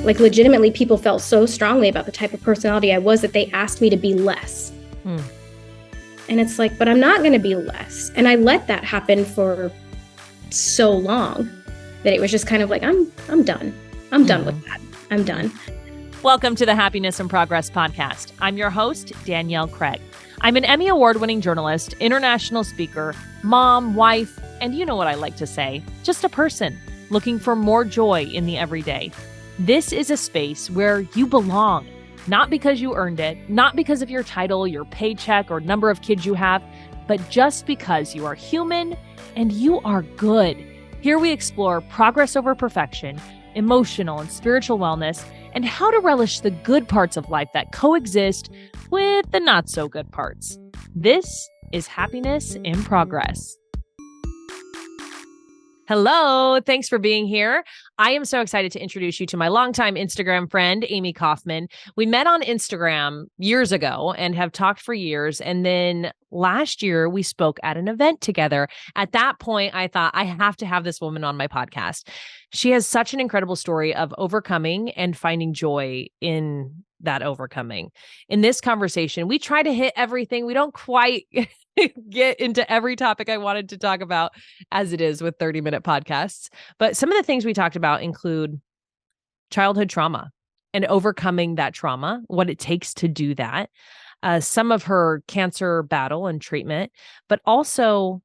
Like legitimately, people felt so strongly about the type of personality I was that they asked me to be less. And it's like, but I'm not going to be less. And I let that happen for so long that it was just kind of like, I'm done. I'm done with that. I'm done. Welcome to the Happiness and Progress podcast. I'm your host, Danielle Craig. I'm an Emmy Award-winning journalist, international speaker, mom, wife, and you know what I like to say, just a person looking for more joy in the everyday. This is a space where you belong, not because you earned it, not because of your title, your paycheck, or number of kids you have, but just because you are human and you are good. Here we explore progress over perfection, emotional and spiritual wellness, and how to relish the good parts of life that coexist with the not so good parts. This is Happiness in Progress. Hello, thanks for being here. I am so excited to introduce you to my longtime Instagram friend, Amy Kaufman. We met on Instagram years ago and have talked for years. And then last year we spoke at an event together. At that point, I thought I have to have this woman on my podcast. She has such an incredible story of overcoming and finding joy in that overcoming. In this conversation, we try to hit everything. We don't quite get into every topic I wanted to talk about, as it is with 30-minute podcasts. But some of the things we talked about include childhood trauma and overcoming that trauma, what it takes to do that, some of her cancer battle and treatment, but also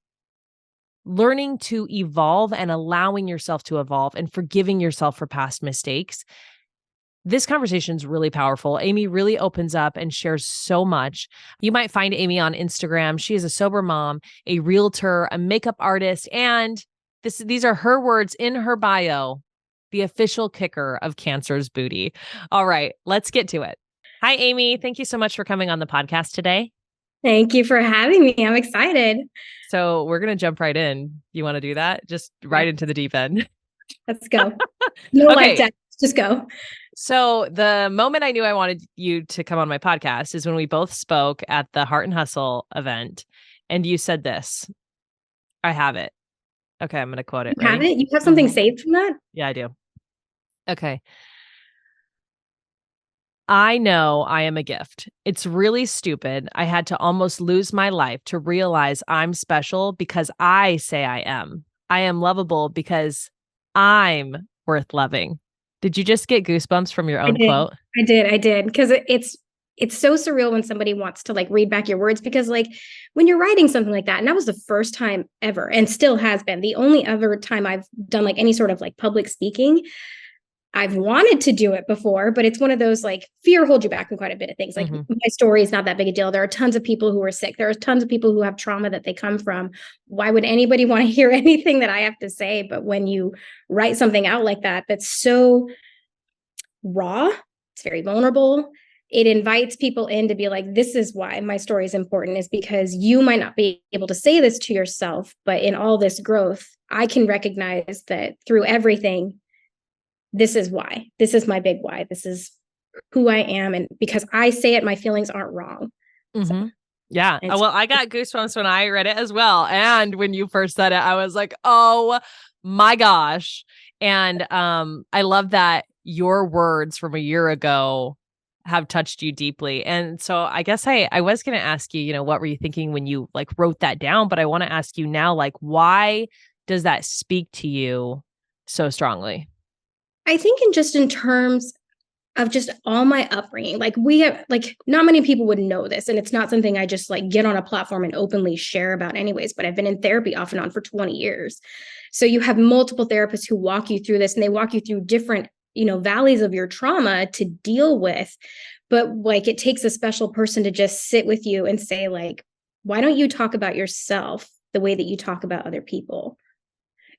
learning to evolve and allowing yourself to evolve and forgiving yourself for past mistakes. This conversation is really powerful. Amy really opens up and shares so much. You might find Amy on Instagram. She is a sober mom, a realtor, a makeup artist, and these are her words in her bio, the official kicker of cancer's booty. All right, let's get to it. Hi, Amy. Thank you so much for coming on the podcast today. Thank you for having me. I'm excited. So we're going to jump right in. You want to do that? Just right into the deep end. Let's go. No life text. Just go. So the moment I knew I wanted you to come on my podcast is when we both spoke at the Heart and Hustle event. And you said this. I have it. Okay, I'm going to quote it. You have it? You have something saved from that? Yeah, I do. Okay. I know I am a gift. It's really stupid. I had to almost lose my life to realize I'm special because I say I am. I am lovable because I'm worth loving. Did you just get goosebumps from your own quote? I did. Because it's so surreal when somebody wants to like read back your words, because like when you're writing something like that, and that was the first time ever, and still has been the only other time I've done like any sort of like public speaking. I've wanted to do it before, but it's one of those like fear holds you back in quite a bit of things. Like my story is not that big a deal. There are tons of people who are sick. There are tons of people who have trauma that they come from. Why would anybody want to hear anything that I have to say? But when you write something out like that, that's so raw, it's very vulnerable. It invites people in to be like, this is why my story is important, is because you might not be able to say this to yourself, but in all this growth, I can recognize that through everything, this is why. This is my big why. This is who I am. And because I say it, my feelings aren't wrong. So, yeah. Well, I got goosebumps when I read it as well. And when you first said it, I was like, oh my gosh. And I love that your words from a year ago have touched you deeply. And so I guess I was going to ask you, what were you thinking when you like wrote that down? But I want to ask you now, like, why does that speak to you so strongly? I think in terms of just all my upbringing, like we have, like not many people would know this. And it's not something I just like get on a platform and openly share about anyways, but I've been in therapy off and on for 20 years. So you have multiple therapists who walk you through this, and they walk you through different, valleys of your trauma to deal with. But like, it takes a special person to just sit with you and say like, why don't you talk about yourself the way that you talk about other people?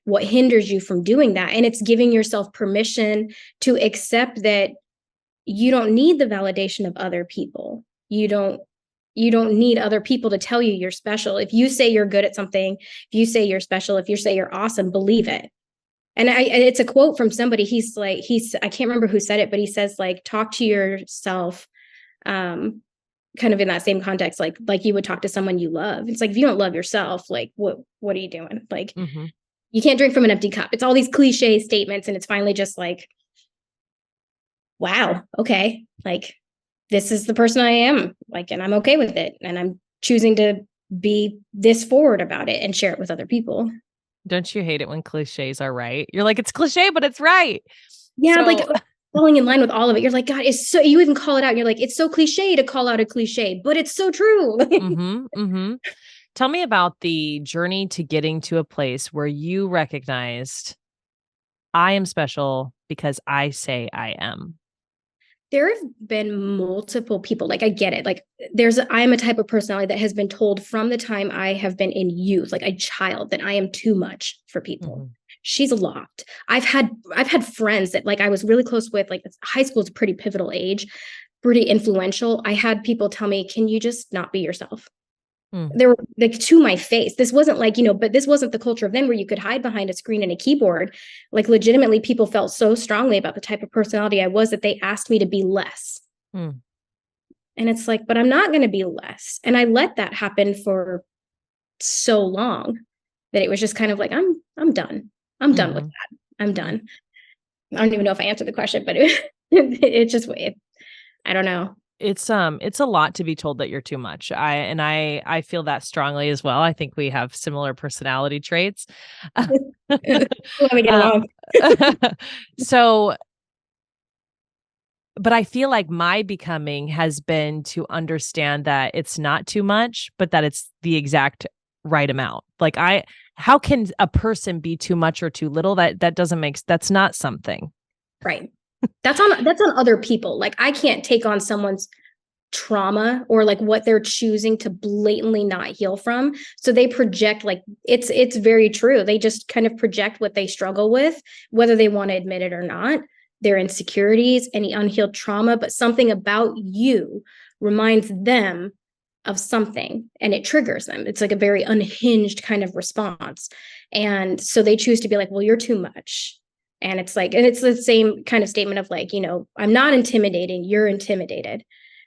What hinders you from doing that? And it's giving yourself permission to accept that you don't need the validation of other people. You don't need other people to tell you you're special. If you say you're good at something, if you say you're special, if you say you're awesome, believe it. And it's a quote from somebody. I can't remember who said it, but he says like, talk to yourself, kind of in that same context, like you would talk to someone you love. It's like, if you don't love yourself, like what are you doing? Like, you can't drink from an empty cup. It's all these cliche statements. And it's finally just like, wow, okay, like this is the person I am, like, and I'm okay with it. And I'm choosing to be this forward about it and share it with other people. Don't you hate it when cliches are right? You're like, it's cliche, but it's right. Yeah, like So, falling in line with all of it. You're like, God, it's so, you even call it out. You're like, it's so cliche to call out a cliche, but it's so true. tell me about the journey to getting to a place where you recognized I am special because I say I am. There have been multiple people, like, I get it. Like, I am a type of personality that has been told from the time I have been in youth, like a child, that I am too much for people. Mhm. She's locked. I've had friends that, like, I was really close with, like, high school is a pretty pivotal age, pretty influential. I had people tell me, can you just not be yourself? Mm. They were like, to my face. This wasn't like, but this wasn't the culture of then where you could hide behind a screen and a keyboard. Like, legitimately, people felt so strongly about the type of personality I was that they asked me to be less. Mm. And it's like, but I'm not going to be less. And I let that happen for so long that it was just kind of like, I'm done. I'm done with Mhm. that. I'm done. I don't even know if I answered the question, but it just, I don't know. It's a lot to be told that you're too much. I feel that strongly as well. I think we have similar personality traits. Let me get Uh, along. so, but I feel like my becoming has been to understand that it's not too much, but that it's the exact right amount. Like, how can a person be too much or too little? That doesn't make, that's not something. Right. That's on other people. Like, I can't take on someone's trauma or like what they're choosing to blatantly not heal from. So they project, like, it's very true. They just kind of project what they struggle with, whether they want to admit it or not, their insecurities, any unhealed trauma, but something about you reminds them of something and it triggers them. It's like a very unhinged kind of response. And so they choose to be like, well, you're too much. And it's like, and it's the same kind of statement of like, I'm not intimidating, you're intimidated.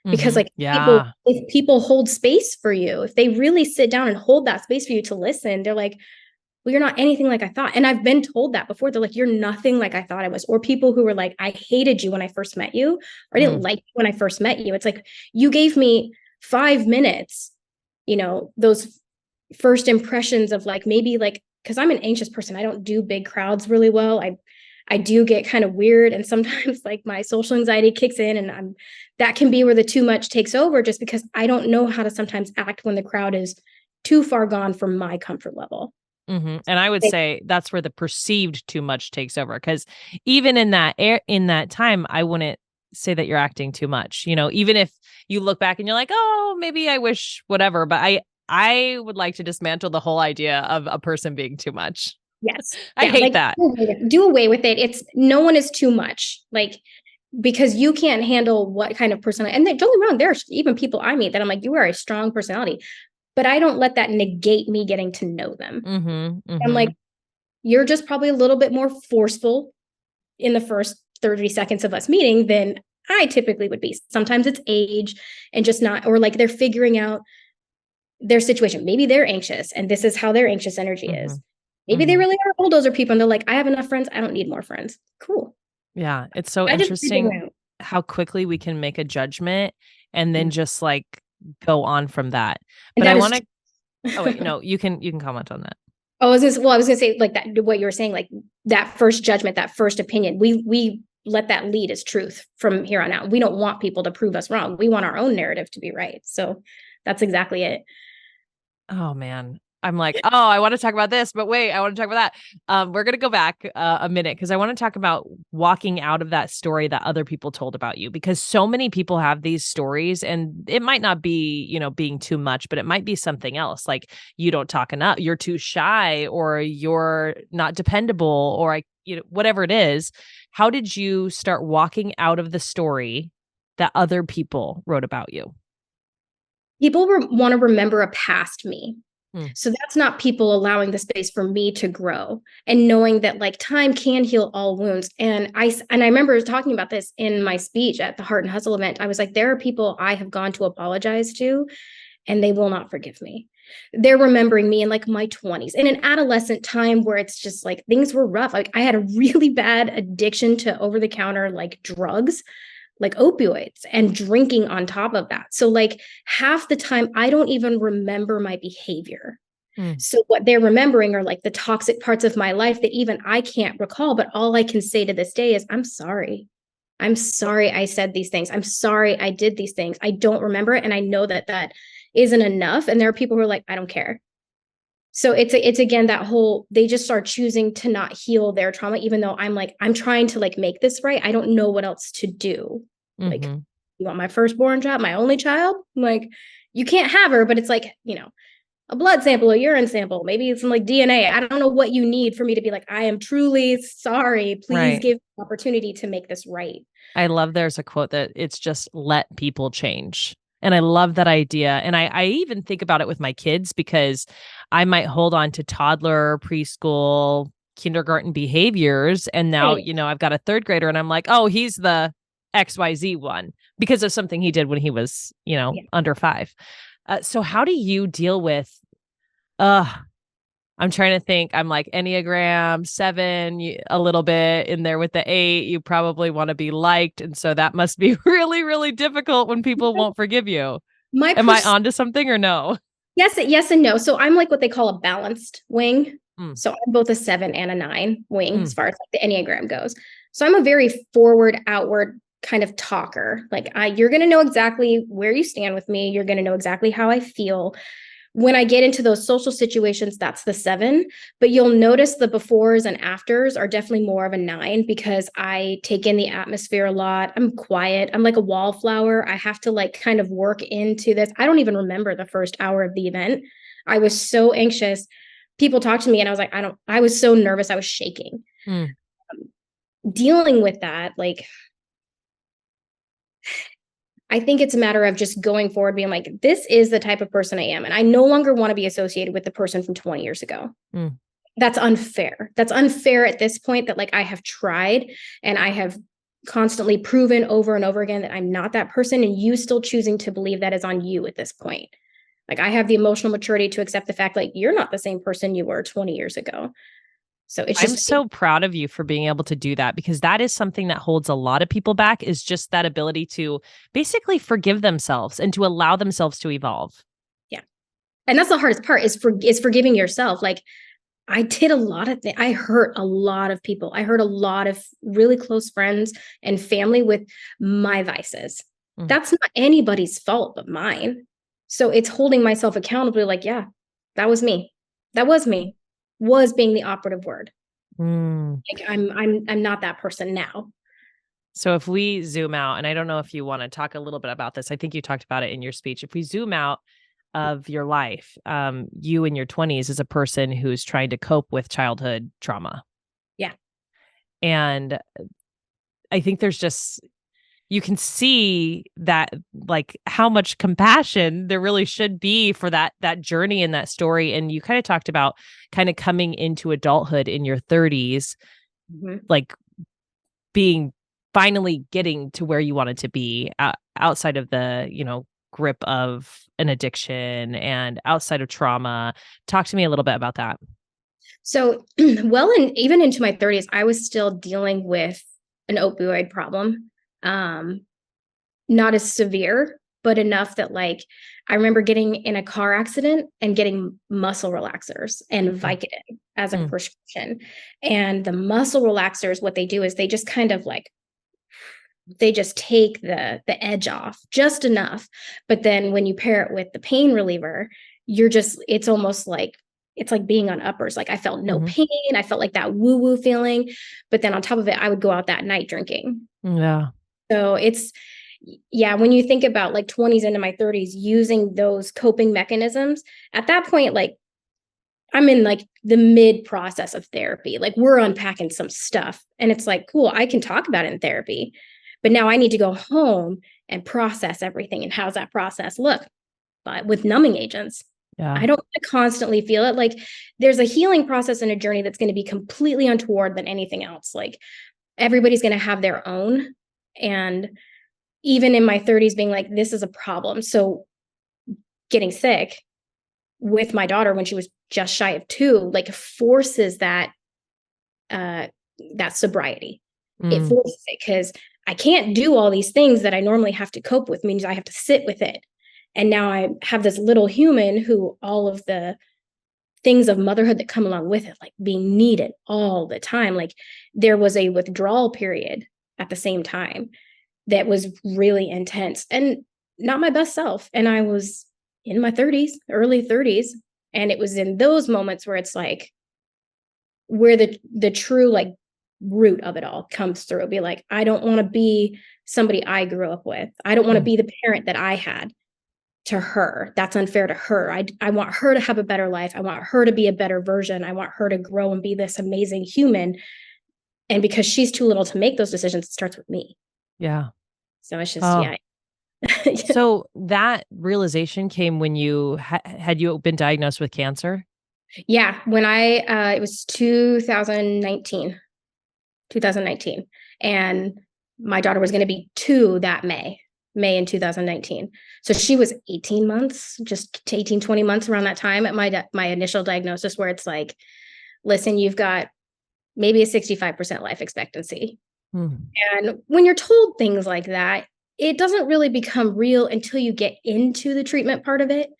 Because, like, Yeah. if people hold space for you, if they really sit down and hold that space for you to listen, they're like, well, you're not anything like I thought. And I've been told that before. They're like, you're nothing like I thought I was. Or people who were like, I hated you when I first met you, or I didn't Mm. like you when I first met you. It's like, you gave me 5 minutes, those first impressions of, like, maybe, like, because I'm an anxious person. I don't do big crowds really well. I do get kind of weird, and sometimes, like, my social anxiety kicks in, and that can be where the too much takes over, just because I don't know how to sometimes act when the crowd is too far gone from my comfort level. And I would say that's where the perceived too much takes over. Because even in that time, I wouldn't say that you're acting too much. Even if you look back and you're like, oh, maybe I wish whatever. But I would like to dismantle the whole idea of a person being too much. Yes. I Yeah. hate Like, that. do away with it. It's No one is too much. Like, because you can't handle what kind of personality. And don't get me wrong, there are even people I meet that I'm like, you are a strong personality, but I don't let that negate me getting to know them. Mm-hmm. I'm like, Mm-hmm. you're just probably a little bit more forceful in the first 30 seconds of us meeting than I typically would be. Sometimes it's age and just not, or like they're figuring out their situation. Maybe they're anxious and this is how their anxious energy Mm-hmm. is. Maybe they Mm-hmm. really are bulldozer people and they're like, I have enough friends. I don't need more friends. Cool. Yeah. It's so I just read the interesting room. how quickly we can make a judgment and then Mhm. just like go on from that. And But I that want is to, oh wait, no, you can comment on that. I was gonna say, like, that, what you were saying, like, that first judgment, that first opinion, we let that lead as truth from here on out. We don't want people to prove us wrong. We want our own narrative to be right. So that's exactly it. Oh man. I'm like, oh, I want to talk about this, but wait, I want to talk about that. We're gonna go back a minute because I want to talk about walking out of that story that other people told about you because so many people have these stories, and it might not be, being too much, but it might be something else, like you don't talk enough, you're too shy, or you're not dependable, or whatever it is. How did you start walking out of the story that other people wrote about you? People want to remember a past me. Mm. So that's not people allowing the space for me to grow and knowing that, like, time can heal all wounds. And I remember talking about this in my speech at the Heart and Hustle event. I was like, there are people I have gone to apologize to and they will not forgive me. They're remembering me in, like, my 20s, in an adolescent time where it's just like things were rough. Like, I had a really bad addiction to over the counter, like, drugs. like opioids and drinking on top of that. So like half the time I don't even remember my behavior. So what they're remembering are like the toxic parts of my life that even I can't recall, but all I can say to this day is, I'm sorry. I'm sorry I said these things. I'm sorry I did these things. I don't remember it. And I know that that isn't enough. And there are people who are like, I don't care. So it's again, that whole, they just start choosing to not heal their trauma, even though I'm like, I'm trying to like make this right. I don't know what else to do. Like, you want my firstborn child, my only child? Like, you can't have her, but it's like, a blood sample, a urine sample, maybe some like DNA. I don't know what you need for me to be like, I am truly sorry. Please give me an opportunity to make this right. I love there's a quote that it's just let people change. And I love that idea. And I even think about it with my kids because I might hold on to toddler, preschool, kindergarten behaviors. And now, I've got a third grader and I'm like, oh, he's the XYZ one because of something he did when he was, under 5. So how do you deal with, I'm trying to think, I'm like Enneagram 7, a little bit in there with the 8, you probably want to be liked. And so that must be really, really difficult when people won't forgive you. Am I onto something or no? Yes and no. So I'm like what they call a balanced wing. So I'm both a 7 and a 9 wing as far as like the Enneagram goes. So I'm a very forward, outward kind of talker. Like you're going to know exactly where you stand with me. You're going to know exactly how I feel. When I get into those social situations, that's the 7, but you'll notice the befores and afters are definitely more of a 9 because I take in the atmosphere a lot. I'm quiet. I'm like a wallflower. I have to like kind of work into this. I don't even remember the first hour of the event. I was so anxious. People talked to me and I was like, I was so nervous. I was shaking. Dealing with that, like, I think it's a matter of just going forward, being like, this is the type of person I am. And I no longer want to be associated with the person from 20 years ago. That's unfair. That's unfair at this point that like I have tried and I have constantly proven over and over again that I'm not that person. And you still choosing to believe that is on you at this point. Like I have the emotional maturity to accept the fact like you're not the same person you were 20 years ago. So it's just, I'm so proud of you for being able to do that because that is something that holds a lot of people back is just that ability to basically forgive themselves and to allow themselves to evolve. Yeah. And that's the hardest part is forgiving yourself. Like I did a lot of things. I hurt a lot of people. I hurt a lot of really close friends and family with my vices. That's not anybody's fault but mine. So it's holding myself accountable. Like, yeah, that was me. That was me. Was being the operative word. Like I'm not that person now. So if we zoom out, and I don't know if you want to talk a little bit about this, I think you talked about it in your speech. If we zoom out of your life, you in your 20s as a person who's trying to cope with childhood trauma. Yeah. And I think there's just, you can see that like how much compassion there really should be for that journey and that story. And you kind of talked about kind of coming into adulthood in your 30s, like being finally getting to where you wanted to be outside of the, grip of an addiction and outside of trauma. Talk to me a little bit about that. So, and even into my 30s, I was still dealing with an opioid problem. Not as severe, but enough that like, I remember getting in a car accident and getting muscle relaxers and Vicodin as a prescription. And the muscle relaxers, what they do is they just kind of like, they just take the edge off just enough. But then when you pair it with the pain reliever, it's almost like, it's like being on uppers. Like I felt no pain. I felt like that woo-woo feeling. But then on top of it, I would go out that night drinking. Yeah. So when you think about like 20s into my 30s, using those coping mechanisms at that point, like I'm in like the mid process of therapy, like we're unpacking some stuff and it's like, cool, I can talk about it in therapy, but now I need to go home and process everything. And how's that process look? But with numbing agents, I don't want to constantly feel it. Like there's a healing process and a journey that's going to be completely untoward than anything else. Like everybody's going to have their own. And even in my 30s being like, this is a problem. So getting sick with my daughter when she was just shy of 2, like forces that sobriety. It forces it because I can't do all these things that I normally have to cope with, means I have to sit with it. And now I have this little human who all of the things of motherhood that come along with it, like being needed all the time. Like there was a withdrawal period at the same time that was really intense and not my best self. And I was in my 30s, early 30s. And it was in those moments where it's like, where the true like root of it all comes through. Be like, I don't want to be somebody I grew up with. I don't want to be the parent that I had to her. That's unfair to her. I want her to have a better life. I want her to be a better version. I want her to grow and be this amazing human. And because she's too little to make those decisions, it starts with me. Yeah. So it's just, yeah. So that realization came when you had you been diagnosed with cancer? Yeah. When it was 2019. And my daughter was going to be 2 that May in 2019. So she was 18 months, just 18, 20 months around that time at my initial diagnosis, where it's like, listen, you've got maybe a 65% life expectancy. And when you're told things like that, it doesn't really become real until you get into the treatment part of it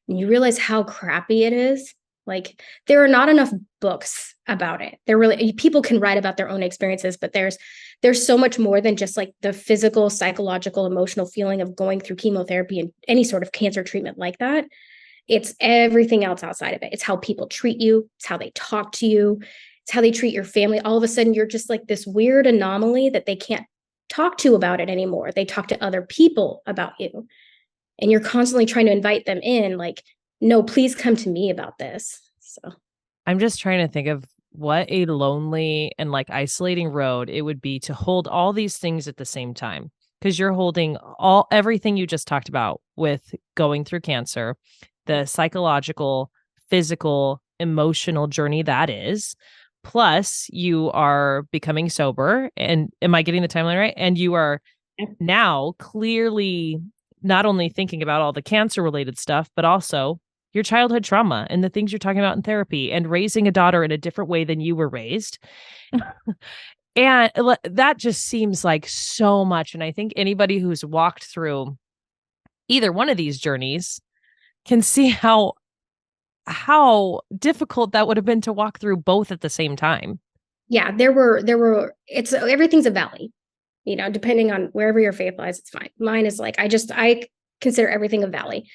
and you realize how crappy it is. Like there are not enough books about it. People can write about their own experiences, but there's so much more than just like the physical, psychological, emotional feeling of going through chemotherapy and any sort of cancer treatment like that. It's everything else outside of it. It's how people treat you. It's how they talk to you. It's how they treat your family. All of a sudden, you're just like this weird anomaly that they can't talk to about it anymore. They talk to other people about you. And you're constantly trying to invite them in, like, no, please come to me about this. So I'm just trying to think of what a lonely and like isolating road it would be to hold all these things at the same time. Because you're holding everything you just talked about with going through cancer, the psychological, physical, emotional journey that is. Plus, you are becoming sober. And am I getting the timeline right? And you are now clearly not only thinking about all the cancer related stuff, but also your childhood trauma and the things you're talking about in therapy and raising a daughter in a different way than you were raised. And that just seems like so much. And I think anybody who's walked through either one of these journeys can see how difficult that would have been to walk through both at the same time. Yeah, it's everything's a valley, depending on wherever your faith lies, it's fine. Mine is like, I consider everything a valley.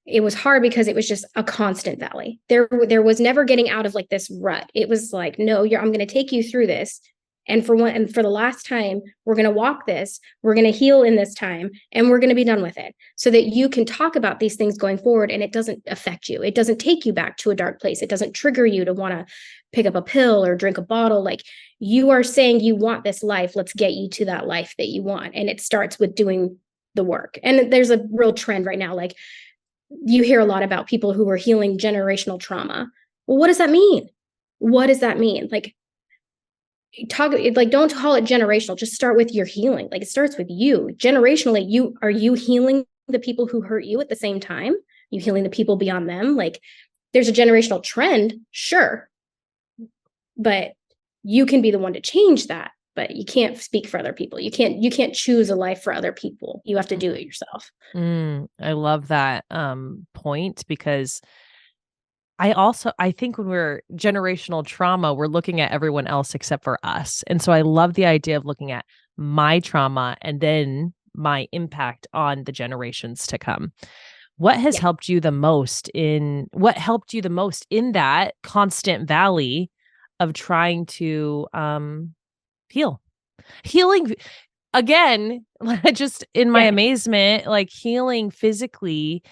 It was hard because it was just a constant valley. There was never getting out of like this rut. It was like, no, I'm going to take you through this. And for the last time, we're going to walk this, we're going to heal in this time, and we're going to be done with it so that you can talk about these things going forward and it doesn't affect you. It doesn't take you back to a dark place. It doesn't trigger you to want to pick up a pill or drink a bottle. Like you are saying you want this life. Let's get you to that life that you want. And it starts with doing the work. And there's a real trend right now. Like you hear a lot about people who are healing generational trauma. Well, what does that mean? What does that mean? Like, don't call it generational. Just start with your healing. Like it starts with you. Generationally, are you healing the people who hurt you at the same time? You healing the people beyond them? Like there's a generational trend, sure. But you can be the one to change that. But you can't speak for other people. You can't choose a life for other people. You have to do it yourself. I love that point because I think when we're generational trauma, we're looking at everyone else except for us. And so I love the idea of looking at my trauma and then my impact on the generations to come. What helped you the most in that constant valley of trying to healing again, just in my amazement, like healing physically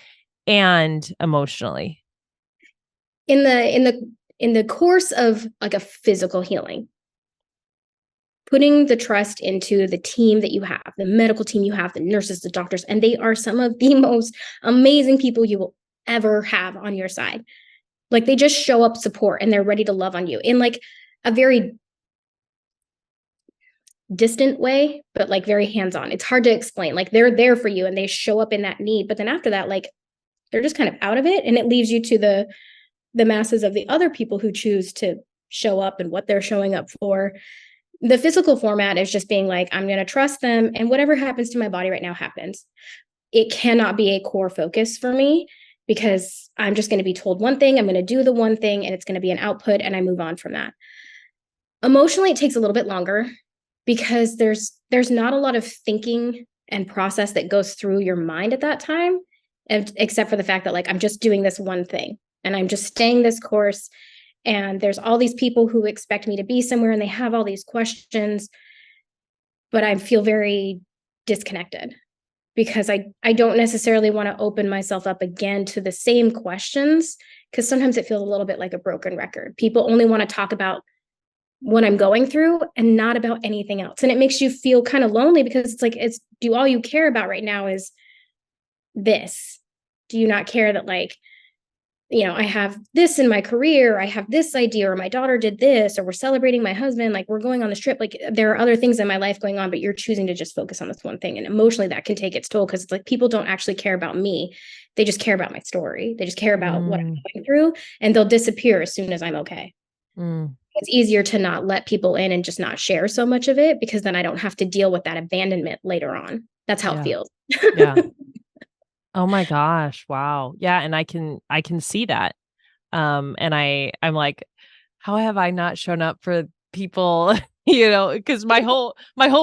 and emotionally? In the course of like a physical healing, putting the trust into the team that you have, the medical team you have, the nurses, the doctors, and they are some of the most amazing people you will ever have on your side. Like they just show up support and they're ready to love on you in like a very distant way, but like very hands-on. It's hard to explain. Like they're there for you and they show up in that need. But then after that, like they're just kind of out of it. And it leaves you to the masses of the other people who choose to show up and what they're showing up for. the physical format is just being like, I'm going to trust them, and whatever happens to my body right now happens. It cannot be a core focus for me because I'm just going to be told one thing, I'm going to do the one thing, and it's going to be an output, and I move on from that. Emotionally, it takes a little bit longer because there's not a lot of thinking and process that goes through your mind at that time, except for the fact that like I'm just doing this one thing and I'm just staying this course, and there's all these people who expect me to be somewhere and they have all these questions, but I feel very disconnected because I don't necessarily want to open myself up again to the same questions, because sometimes it feels a little bit like a broken record. People only want to talk about what I'm going through and not about anything else. And it makes you feel kind of lonely because it's like, do all you care about right now is this? Do you not care that like, I have this in my career, I have this idea, or my daughter did this, or we're celebrating my husband, like we're going on this trip, like there are other things in my life going on, but you're choosing to just focus on this one thing. And emotionally that can take its toll because it's like people don't actually care about me. They just care about my story. They just care about what I'm going through, and they'll disappear as soon as I'm okay. It's easier to not let people in and just not share so much of it, because then I don't have to deal with that abandonment later on. That's how it feels. Yeah. Oh my gosh. Wow. Yeah. And I can see that. And I'm like, how have I not shown up for people, because my whole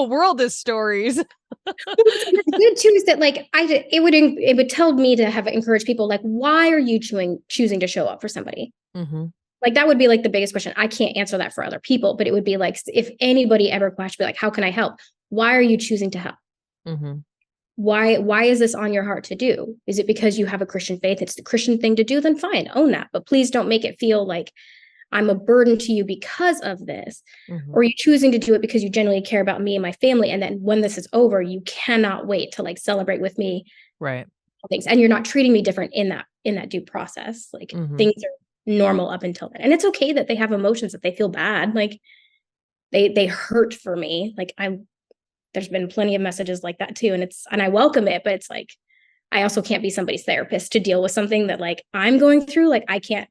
world is stories. It's good too is that like it would tell me to have encouraged people like, why are you choosing to show up for somebody? Like that would be like the biggest question. I can't answer that for other people, but it would be like, if anybody ever questioned, be like, how can I help? Why are you choosing to help? Why is this on your heart to do? Is it because you have a Christian faith? It's the Christian thing to do, then fine, own that. But please don't make it feel like I'm a burden to you because of this. Or you choosing to do it because you genuinely care about me and my family. And then when this is over, you cannot wait to like celebrate with me. Right. Things. And you're not treating me different in that due process. Like things are normal up until then. And it's okay that they have emotions, that they feel bad. Like they hurt for me. Like there's been plenty of messages like that too. And I welcome it, but it's like, I also can't be somebody's therapist to deal with something that like I'm going through. Like I can't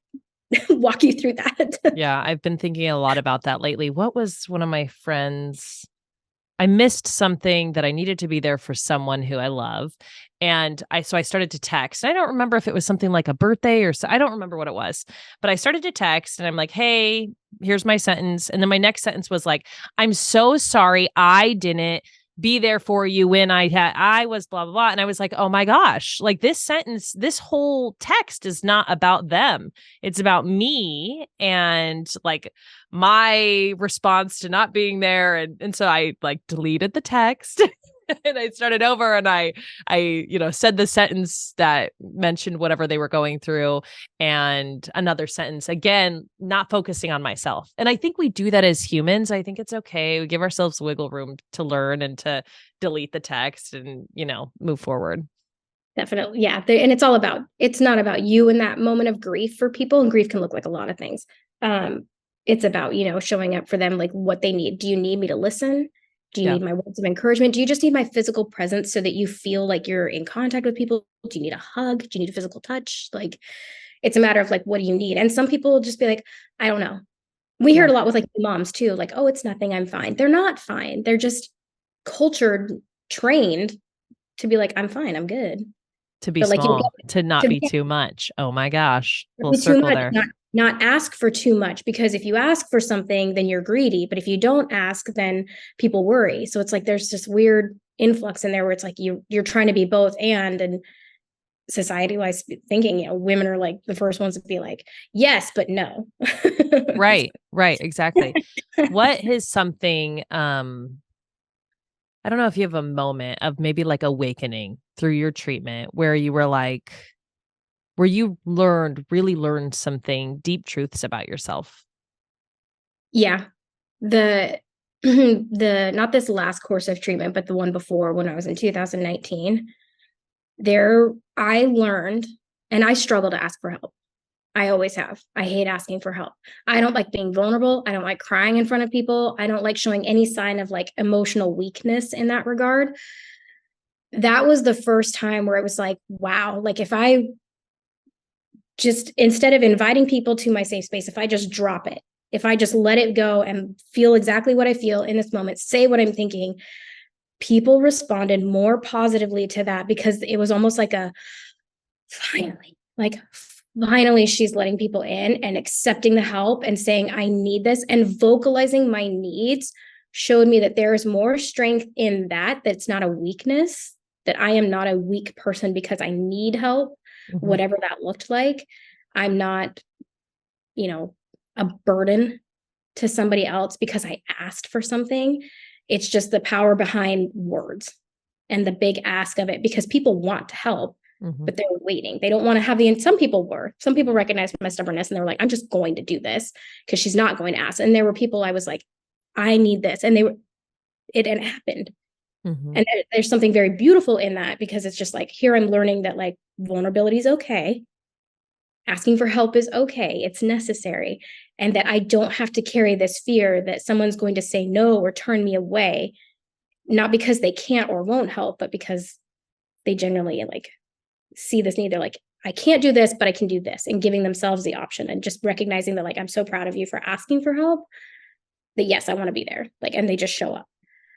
walk you through that. Yeah. I've been thinking a lot about that lately. What was one of my friends? I missed something that I needed to be there for someone who I love. And I started to text. I don't remember if it was something like a birthday or so. I don't remember what it was, but I started to text and I'm like, hey, here's my sentence. And then my next sentence was like, I'm so sorry I didn't be there for you when I was blah, blah, blah. And I was like, oh my gosh, like this sentence, this whole text is not about them. It's about me and like my response to not being there. And so I like deleted the text and I started over and I said the sentence that mentioned whatever they were going through and another sentence, again, not focusing on myself. And I think we do that as humans. I think it's okay. We give ourselves wiggle room to learn and to delete the text and, move forward. Definitely. Yeah. And it's not about you in that moment of grief for people. And grief can look like a lot of things. It's about, showing up for them, like what they need. Do you need me to listen? Do you need my words of encouragement? Do you just need my physical presence so that you feel like you're in contact with people? Do you need a hug? Do you need a physical touch? Like, it's a matter of like, what do you need? And some people will just be like, I don't know. We heard a lot with like moms too, like, oh, it's nothing, I'm fine. They're not fine. They're just cultured, trained to be like, I'm fine, I'm good. To be small, to not be too much. Oh my gosh. Full circle there. Not ask for too much, because if you ask for something, then you're greedy. But if you don't ask, then people worry. So it's like there's this weird influx in there where it's like you're trying to be both and society-wise thinking, women are like the first ones to be like, yes, but no. Right, exactly. What is something, I don't know if you have a moment of maybe like awakening through your treatment where you were like, where you really learned something, deep truths about yourself. Yeah. The not this last course of treatment, but the one before, when I was in 2019, there I learned, and I struggle to ask for help. I always have. I hate asking for help. I don't like being vulnerable. I don't like crying in front of people. I don't like showing any sign of like emotional weakness in that regard. That was the first time where it was like, wow, like if I just, instead of inviting people to my safe space, if I just drop it if I just let it go and feel exactly what I feel in this moment, say what I'm thinking, people responded more positively to that, because it was almost like a finally she's letting people in and accepting the help and saying, I need this, and vocalizing my needs showed me that there is more strength in that. That's not a weakness, that I am not a weak person because I need help, whatever that looked like. I'm not, a burden to somebody else because I asked for something. It's just the power behind words and the big ask of it, because people want to help, but they're waiting. They don't want to have some people recognized my stubbornness and they were like, I'm just going to do this because she's not going to ask. And there were people I was like, I need this. And it happened. And there's something very beautiful in that, because it's just like, here I'm learning that like vulnerability is okay. Asking for help is okay. It's necessary. And that I don't have to carry this fear that someone's going to say no or turn me away, not because they can't or won't help, but because they generally like see this need. They're like, I can't do this, but I can do this, and giving themselves the option, and just recognizing that like, I'm so proud of you for asking for help, that yes, I want to be there. Like, and they just show up.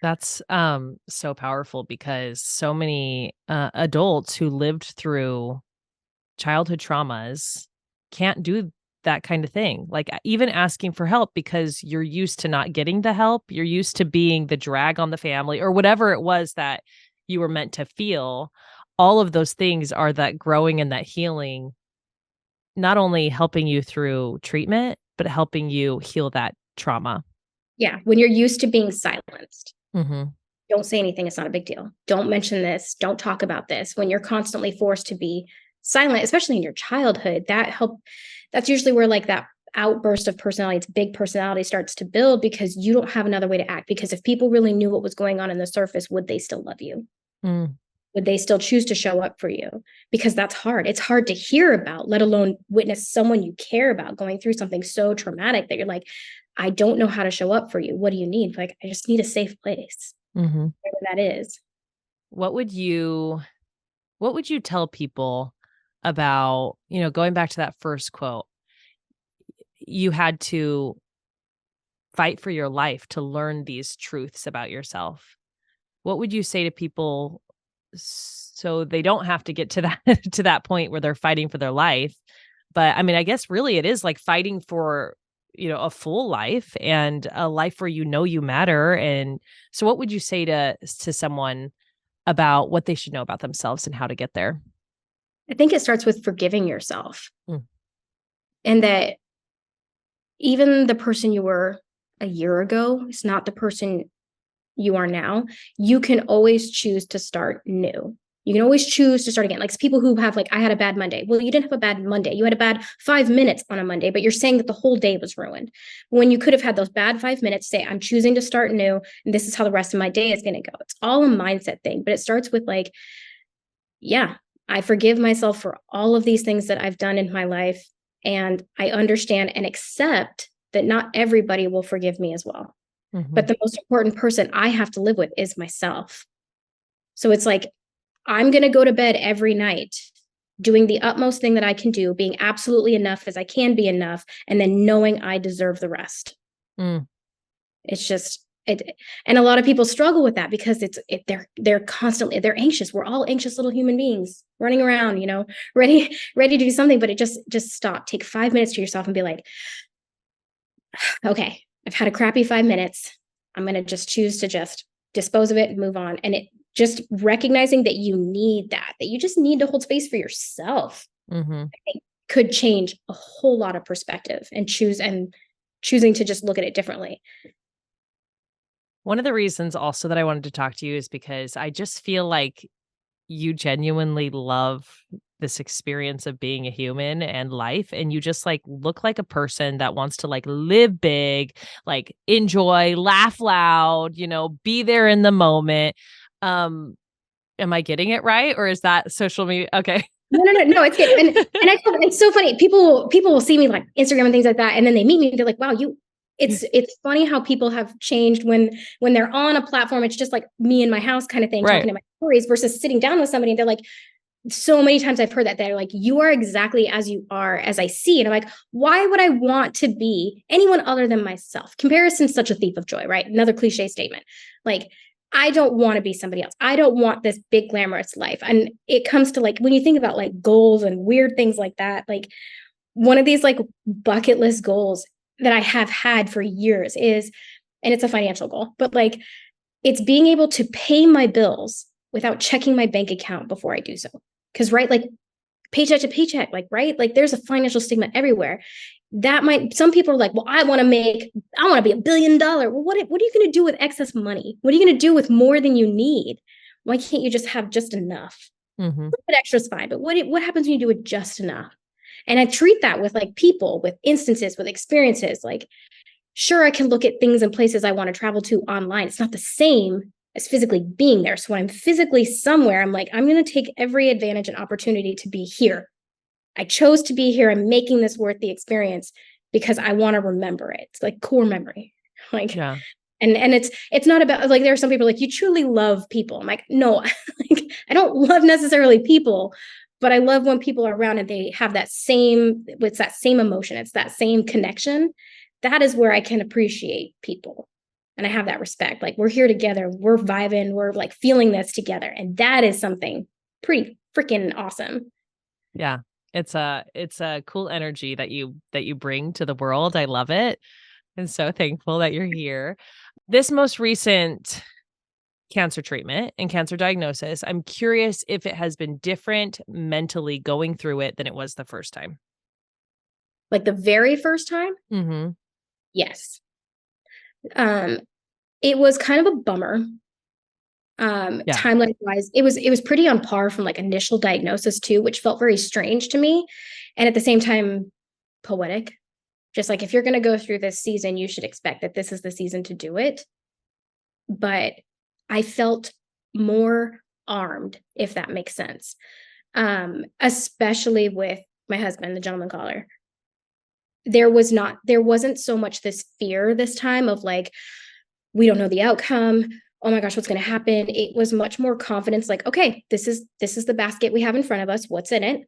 That's so powerful, because so many adults who lived through childhood traumas can't do that kind of thing. Like even asking for help, because you're used to not getting the help. You're used to being the drag on the family, or whatever it was that you were meant to feel. All of those things are that growing and that healing, not only helping you through treatment, but helping you heal that trauma. Yeah. When you're used to being silenced, Mm-hmm. don't say anything. It's not a big deal. Don't mention this. Don't talk about this. When you're constantly forced to be silent, especially in your childhood, that's usually where like that outburst of personality, it's big personality, starts to build, because you don't have another way to act. Because if people really knew what was going on in the surface, would they still love you? Would they still choose to show up for you? Because that's hard. It's hard to hear about, let alone witness someone you care about going through something so traumatic that you're like, I don't know how to show up for you. What do you need? Like, I just need a safe place. Whatever that is. What would you tell people about, going back to that first quote, you had to fight for your life to learn these truths about yourself. What would you say to people so they don't have to get to that to that point where they're fighting for their life? But I mean, I guess really it is like fighting for, a full life, and a life where you matter. And so what would you say to someone about what they should know about themselves and how to get there? I think it starts with forgiving yourself. Mm. And that even the person you were a year ago is not the person you are now. You can always choose to start new. You can always choose to start again. Like people who have like, I had a bad Monday. Well, you didn't have a bad Monday. You had a bad 5 minutes on a Monday, but you're saying that the whole day was ruined. When you could have had those bad 5 minutes, say, I'm choosing to start new, and this is how the rest of my day is going to go. It's all a mindset thing, but it starts with like, yeah, I forgive myself for all of these things that I've done in my life. And I understand and accept that not everybody will forgive me as well. But the most important person I have to live with is myself. So it's like, I'm going to go to bed every night doing the utmost thing that I can do, being absolutely enough as I can be enough, and then knowing I deserve the rest. It's just it, and a lot of people struggle with that because they're constantly, they're anxious. We're all anxious little human beings running around, ready to do something, but it just stop. Take 5 minutes to yourself and be like, okay, I've had a crappy 5 minutes. I'm going to just choose to just dispose of it and move on. And it just recognizing that you need that you just need to hold space for yourself, I think could change a whole lot of perspective, and choosing to just look at it differently. One of the reasons also that I wanted to talk to you is because I just feel like you genuinely love this experience of being a human and life, and you just like look like a person that wants to like live big, like enjoy, laugh loud, be there in the moment. Am I getting it right, or is that social media? Okay. No, it's good. And I feel it's so funny. People will see me like Instagram and things like that, and then they meet me and they're like, wow, it's funny how people have changed when they're on a platform. It's just like me in my house kind of thing, Right. talking to my stories, versus sitting down with somebody and they're like, so many times I've heard that they're like, you are exactly as you are, as I see. And I'm like, why would I want to be anyone other than myself? Comparison's such a thief of joy, right? Another cliche statement. Like, I don't want to be somebody else. I don't want this big glamorous life. And it comes to like, when you think about like goals and weird things like that, like one of these like bucket list goals that I have had for years is, and it's a financial goal, but like it's being able to pay my bills without checking my bank account before I do so. Because, right, like paycheck to paycheck, like, right, like there's a financial stigma everywhere. That might, some people are like, well, I want to be $1 billion. Well, what are you going to do with excess money? What are you going to do with more than you need? Why can't you just have just enough? Mm-hmm. But extra's fine. But what happens when you do it just enough? And I treat that with like people, with instances, with experiences. Like, sure, I can look at things and places I want to travel to online. It's not the same as physically being there. So when I'm physically somewhere, I'm like, I'm going to take every advantage and opportunity to be here. I chose to be here. I'm making this worth the experience because I want to remember it. It's like core memory. Like, Yeah. and it's not about like, there are some people like, you truly love people. I'm like, no, like I don't love necessarily people, but I love when people are around and they have it's that same emotion. It's that same connection. That is where I can appreciate people. And I have that respect. Like we're here together, we're vibing, we're like feeling this together. And that is something pretty freaking awesome. Yeah. It's a cool energy that you bring to the world. I love it. And so thankful that you're here. This most recent cancer treatment and cancer diagnosis, I'm curious if it has been different mentally going through it than it was the first time. Like the very first time, Mm-hmm. yes. It was kind of a bummer. Yeah. Timeline wise, it was pretty on par from like initial diagnosis too, which felt very strange to me. And at the same time, poetic. Just like if you're going to go through this season, you should expect that this is the season to do it. But I felt more armed, if that makes sense. Especially with my husband, the gentleman caller. There wasn't so much this fear this time of like, we don't know the outcome. Oh my gosh, what's going to happen? It was much more confidence, like, okay, this is the basket we have in front of us. What's in it?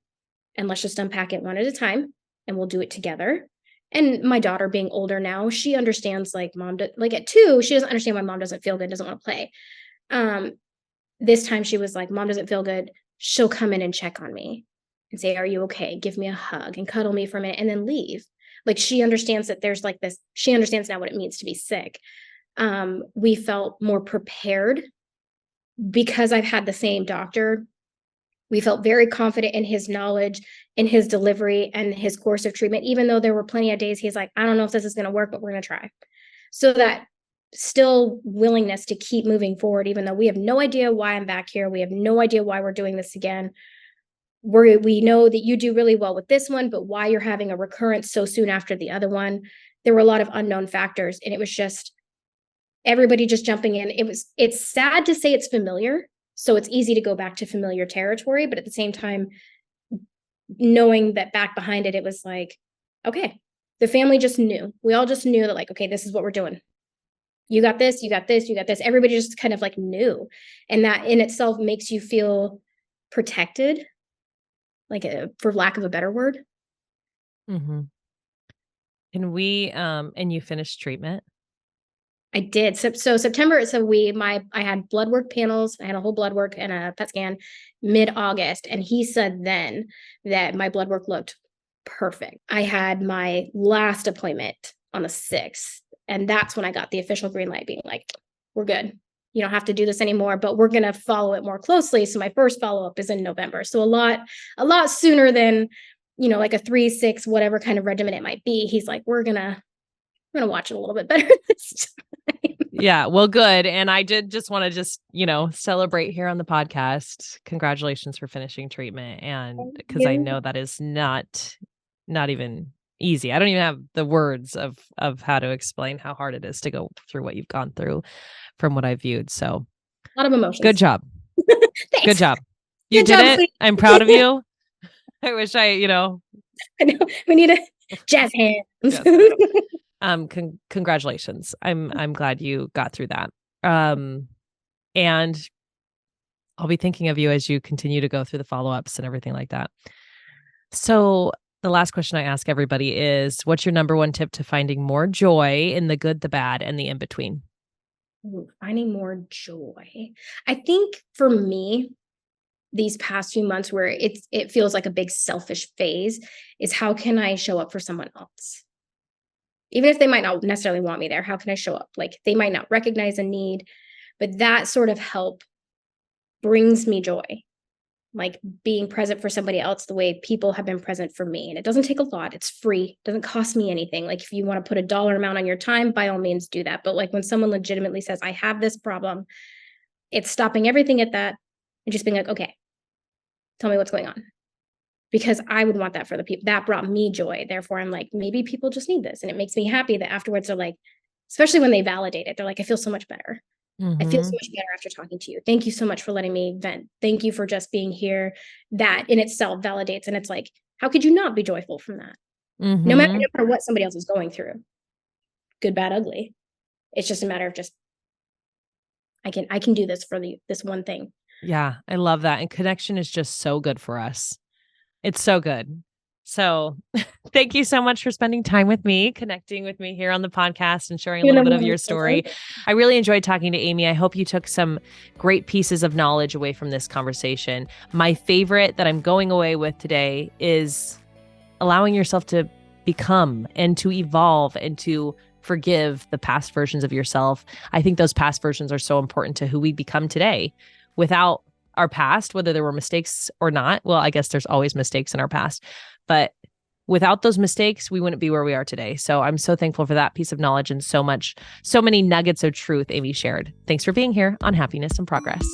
And let's just unpack it one at a time and we'll do it together. And my daughter being older now, she understands like like at 2, she doesn't understand why mom doesn't feel good, doesn't want to play. This time she was like, mom doesn't feel good. She'll come in and check on me and say, are you okay? Give me a hug and cuddle me for a minute and then leave. Like she understands that there's like this, she understands now what it means to be sick. We felt more prepared because I've had the same doctor. We felt very confident in his knowledge, in his delivery, and his course of treatment, even though there were plenty of days he's like, I don't know if this is going to work, but we're going to try. So that still willingness to keep moving forward, even though we have no idea why I'm back here. We have no idea why we're doing this again. We know that you do really well with this one, but why you're having a recurrence so soon after the other one. There were a lot of unknown factors, and it was just everybody just jumping in. It's sad to say it's familiar. So it's easy to go back to familiar territory, but at the same time, knowing that back behind it, it was like, okay, the family just knew. We all just knew that like, okay, this is what we're doing. You got this, you got this, you got this. Everybody just kind of like knew. And that in itself makes you feel protected, like for lack of a better word. Mm-hmm. And you finished treatment? I did. So September. So I had blood work panels. I had a whole blood work and a PET scan mid-August. And he said then that my blood work looked perfect. I had my last appointment on the 6th. And that's when I got the official green light being like, we're good. You don't have to do this anymore, but we're going to follow it more closely. So my first follow-up is in November. So a lot sooner than, like a 3-6, whatever kind of regimen it might be. He's like, we're going to watch it a little bit better this time. Yeah, well, good. And I did just want to celebrate here on the podcast. Congratulations for finishing treatment. And because I know that is not even easy. I don't even have the words of how to explain how hard it is to go through what you've gone through from what I've viewed. So a lot of emotions. Good job. Thanks. Good job. You Good did job, it. sweetie. I'm proud of you. I wish I know. We need a jazz hands. Yes. Congratulations. I'm glad you got through that. And I'll be thinking of you as you continue to go through the follow-ups and everything like that. So the last question I ask everybody is, what's your number one tip to finding more joy in the good, the bad, and the in-between? Ooh, finding more joy. I think for me, these past few months where it feels like a big selfish phase is how can I show up for someone else? Even if they might not necessarily want me there, how can I show up? Like they might not recognize a need, but that sort of help brings me joy. Like being present for somebody else the way people have been present for me. And it doesn't take a lot. It's free. It doesn't cost me anything. Like if you want to put a dollar amount on your time, by all means do that. But like when someone legitimately says, I have this problem, it's stopping everything at that and just being like, okay, tell me what's going on. Because I would want that for the people. That brought me joy. Therefore, I'm like, maybe people just need this. And it makes me happy that afterwards they're like, especially when they validate it, they're like, I feel so much better. I feel so much better after talking to you. Thank you so much for letting me vent. Thank you for just being here. That in itself validates. And it's like, how could you not be joyful from that? No matter what somebody else is going through, good, bad, ugly. It's just a matter of just, I can do this for this one thing. Yeah, I love that. And connection is just so good for us. It's so good. So thank you so much for spending time with me, connecting with me here on the podcast and sharing a little bit of your story. I really enjoyed talking to Amy. I hope you took some great pieces of knowledge away from this conversation. My favorite that I'm going away with today is allowing yourself to become and to evolve and to forgive the past versions of yourself. I think those past versions are so important to who we become today. Without our past, whether there were mistakes or not, well, I guess there's always mistakes in our past, but without those mistakes, we wouldn't be where we are today. So I'm so thankful for that piece of knowledge and so many nuggets of truth Amy shared. Thanks for being here on Happiness and Progress.